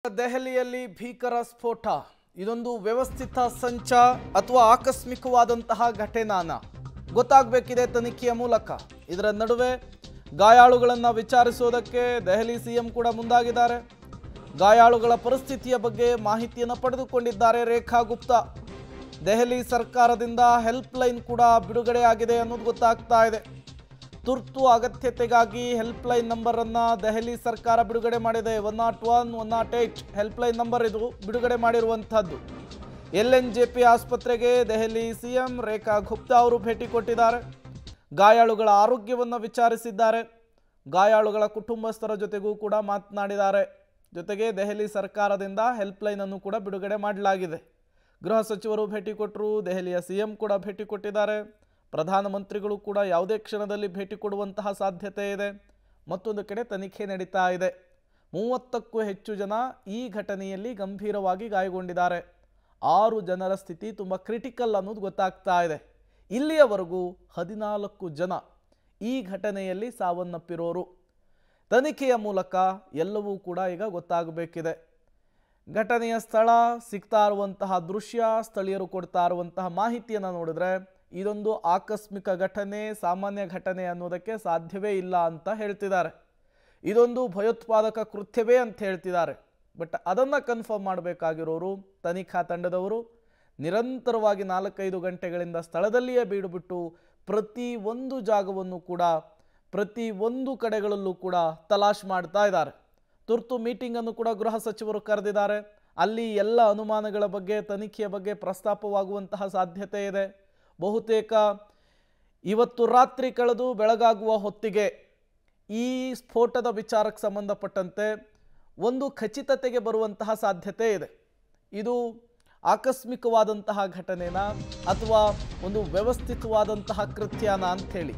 ದೆಹಲಿಯಲ್ಲಿ ಭೀಕರ ಸ್ಫೋಟ ಇದೊಂದು ವ್ಯವಸ್ಥಿತ ಸಂಚ ಅಥವಾ ಆಕಸ್ಮಿಕವಾದಂತಹ ಘಟನೆನಾ ಗೊತ್ತಾಗಬೇಕಿದೆ ತನಿಖೆಯ ಮೂಲಕ। ಇದರ ನಡುವೆ ಗಾಯಾಳುಗಳನ್ನು ವಿಚಾರಿಸೋದಕ್ಕೆ ದೆಹಲಿ ಸಿಎಂ ಕೂಡ ಮುಂದಾಗಿದ್ದಾರೆ। ಗಾಯಾಳುಗಳ ಪರಿಸ್ಥಿತಿಯ ಬಗ್ಗೆ ಮಾಹಿತಿಯನ್ನು ಪಡೆದುಕೊಂಡಿದ್ದಾರೆ ರೇಖಾ ಗುಪ್ತಾ। ದೆಹಲಿ ಸರ್ಕಾರದಿಂದ ಹೆಲ್ಪ್ ಲೈನ್ ಕೂಡ ಬಿಡುಗಡೆಯಾಗಿದೆ ಅನ್ನೋದು ಗೊತ್ತಾಗ್ತಾ ಇದೆ। ತುರ್ತು ಅಗತ್ಯತೆಗಾಗಿ ಹೆಲ್ಪ್ ಲೈನ್ ನಂಬರ್ ಅನ್ನು ದೆಹಲಿ ಸರ್ಕಾರ ಬಿಡುಗಡೆ ಮಾಡಿದೆ। 101 108 ಹೆಲ್ಪ್ ಲೈನ್ ನಂಬರ್ ಇದು ಬಿಡುಗಡೆ ಮಾಡಿರುವಂತದ್ದು। LNJP ಆಸ್ಪತ್ರೆಗೆ ದೆಹಲಿ ಸಿಎಂ ರೇಖಾ ಗುಪ್ತಾ ಅವರು ಭೇಟಿ ಕೊಟ್ಟಿದ್ದಾರೆ। ಗಾಯಾಳುಗಳ ಆರೋಗ್ಯವನ್ನು ವಿಚಾರಿಸಿದ್ದಾರೆ। ಗಾಯಾಳುಗಳ ಕುಟುಂಬಸ್ಥರ ಜೊತೆಗೂ ಕೂಡ ಮಾತನಾಡಿದ್ದಾರೆ। ಜೊತೆಗೆ ದೆಹಲಿ ಸರ್ಕಾರದಿಂದ ಹೆಲ್ಪ್ ಲೈನ್ ಅನ್ನು ಕೂಡ ಬಿಡುಗಡೆ ಮಾಡಲಾಗಿದೆ। ಗೃಹ ಸಚಿವರು ಭೇಟಿ ಕೊಟ್ಟರು, ದೆಹಲಿಯ ಸಿಎಂ ಕೂಡ ಭೇಟಿ ಕೊಟ್ಟಿದ್ದಾರೆ। ಪ್ರಧಾನಮಂತ್ರಿಗಳು ಕೂಡ ಯಾವುದೇ ಕ್ಷಣದಲ್ಲಿ ಭೇಟಿ ಕೊಡುವಂತಹ ಸಾಧ್ಯತೆ ಇದೆ। ಮತ್ತೊಂದು ಕಡೆ ತನಿಖೆ ನಡೀತಾ ಇದೆ। 30ಕ್ಕೂ ಹೆಚ್ಚು ಜನ ಈ ಘಟನೆಯಲ್ಲಿ ಗಂಭೀರವಾಗಿ ಗಾಯಗೊಂಡಿದ್ದಾರೆ। 6 ಜನರ ಸ್ಥಿತಿ ತುಂಬ ಕ್ರಿಟಿಕಲ್ ಅನ್ನೋದು ಗೊತ್ತಾಗ್ತಾ ಇದೆ। ಇಲ್ಲಿಯವರೆಗೂ 14 ಜನ ಈ ಘಟನೆಯಲ್ಲಿ ಸಾವನ್ನಪ್ಪಿರೋರು। ತನಿಖೆಯ ಮೂಲಕ ಎಲ್ಲವೂ ಕೂಡ ಈಗ ಗೊತ್ತಾಗಬೇಕಿದೆ। ಘಟನೆಯ ಸ್ಥಳ, ಸಿಗ್ತಾ ಇರುವಂತಹ ದೃಶ್ಯ, ಸ್ಥಳೀಯರು ಕೊಡ್ತಾ ಇರುವಂತಹ ಮಾಹಿತಿಯನ್ನು ನೋಡಿದ್ರೆ ಇದೊಂದು ಆಕಸ್ಮಿಕ ಘಟನೆ, ಸಾಮಾನ್ಯ ಘಟನೆ ಅನ್ನೋದಕ್ಕೆ ಸಾಧ್ಯವೇ ಇಲ್ಲ ಅಂತ ಹೇಳ್ತಿದ್ದಾರೆ। ಇದೊಂದು ಭಯೋತ್ಪಾದಕ ಕೃತ್ಯವೇ ಅಂತ ಹೇಳ್ತಿದ್ದಾರೆ। ಬಟ್ ಅದನ್ನು ಕನ್ಫರ್ಮ್ ಮಾಡಬೇಕಾಗಿರೋರು ತನಿಖಾ ತಂಡದವರು ನಿರಂತರವಾಗಿ 4-5 ಗಂಟೆಗಳಿಂದ ಸ್ಥಳದಲ್ಲಿಯೇ ಬೀಡುಬಿಟ್ಟು ಪ್ರತಿ ಒಂದು ಜಾಗವನ್ನು ಕೂಡ ಪ್ರತಿ ಒಂದು ಕಡೆಗಳಲ್ಲೂ ಕೂಡ ತಲಾಶ್ ಮಾಡ್ತಾ ಇದ್ದಾರೆ। ತುರ್ತು ಮೀಟಿಂಗನ್ನು ಕೂಡ ಗೃಹ ಸಚಿವರು ಕರೆದಿದ್ದಾರೆ। ಅಲ್ಲಿ ಎಲ್ಲ ಅನುಮಾನಗಳ ಬಗ್ಗೆ, ತನಿಖೆಯ ಬಗ್ಗೆ ಪ್ರಸ್ತಾಪವಾಗುವಂತಹ ಸಾಧ್ಯತೆ ಇದೆ। ಬಹುತೇಕ ಇವತ್ತು ರಾತ್ರಿ ಕಳೆದು ಬೆಳಗಾಗುವ ಹೊತ್ತಿಗೆ ಈ ಸ್ಫೋಟದ ವಿಚಾರಕ್ಕೆ ಸಂಬಂಧಪಟ್ಟಂತೆ ಒಂದು ಖಚಿತತೆಗೆ ಬರುವಂತಹ ಸಾಧ್ಯತೆ ಇದೆ। ಇದು ಆಕಸ್ಮಿಕವಾದಂತಹ ಘಟನೆನಾ ಅಥವಾ ಒಂದು ವ್ಯವಸ್ಥಿತವಾದಂತಹ ಕೃತ್ಯನಾ ಅಂಥೇಳಿ।